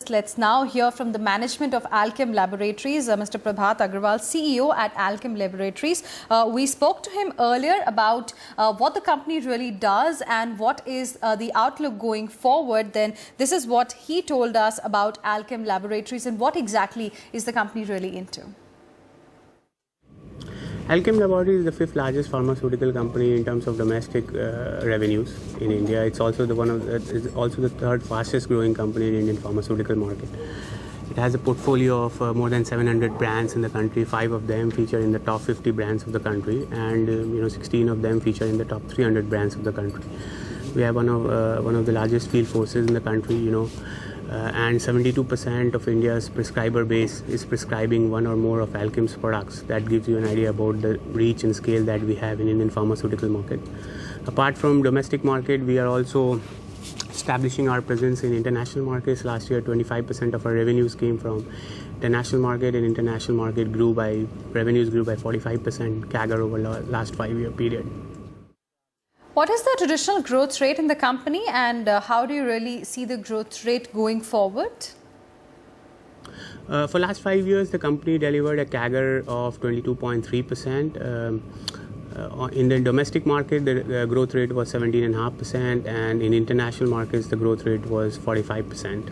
analyst. Let's now hear from the management of Alkem Laboratories, Mr. Prabhat Agrawal, CEO at Alkem Laboratories. We spoke to him earlier about what the company really does and what is the outlook going forward. Then this is what he told us about Alkem Laboratories and what exactly is the company really into. Alkem Laboratories is the fifth largest pharmaceutical company in terms of domestic revenues in India. It's also the third fastest growing company in the Indian pharmaceutical market. It has a portfolio of more than 700 brands in the country. 5 of them feature in the top 50 brands of the country, and 16 of them feature in the top 300 brands of the country. We have one of the largest field forces in the country. And 72% of India's prescriber base is prescribing one or more of Alkem's products. That gives you an idea about the reach and scale that we have in Indian pharmaceutical market. Apart from domestic market, we are also establishing our presence in international markets. Last year, 25% of our revenues came from international market, and international market revenues grew by 45% CAGR over last 5-year period. What is the traditional growth rate in the company, and how do you really see the growth rate going forward? For last 5 years, the company delivered a CAGR of 22.3%. In the domestic market, the growth rate was 17.5%, and in international markets, the growth rate was 45%.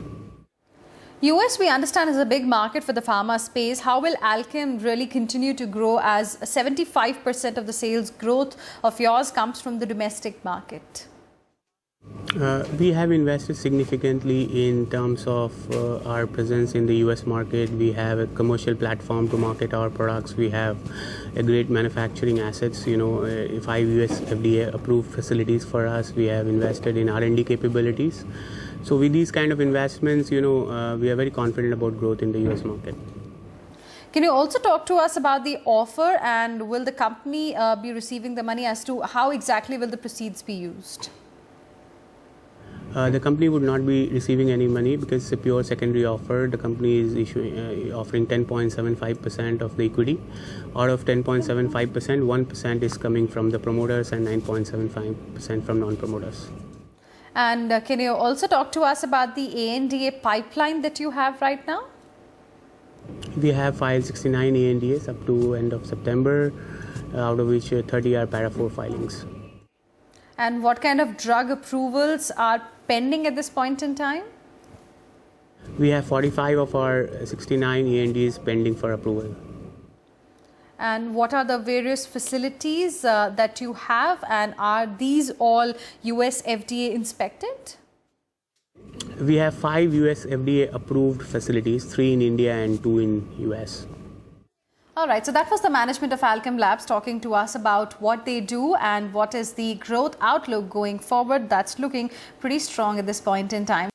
US, we understand, is a big market for the pharma space. How will Alkem really continue to grow as 75% of the sales growth of yours comes from the domestic market? We have invested significantly in terms of our presence in the US market. We have a commercial platform to market our products. We have a great manufacturing assets, 5 US FDA approved facilities for us. We have invested in R&D capabilities. So with these kind of investments, we are very confident about growth in the US market. Can you also talk to us about the offer, and will the company be receiving the money? As to how exactly will the proceeds be used? The company would not be receiving any money because it's a pure secondary offer. The company is offering 10.75% of the equity. Out of 10.75%, 1% is coming from the promoters and 9.75% from non-promoters. And can you also talk to us about the ANDA pipeline that you have right now? We have filed 69 ANDAs up to end of September, out of which 30 are Para 4 filings. And what kind of drug approvals are pending at this point in time? We have 45 of our 69 ANDAs pending for approval. And what are the various facilities that you have, and are these all US FDA inspected? We have 5 US FDA approved facilities, 3 in India and 2 in US. All right, so that was the management of Alkem Labs talking to us about what they do and what is the growth outlook going forward. That's looking pretty strong at this point in time.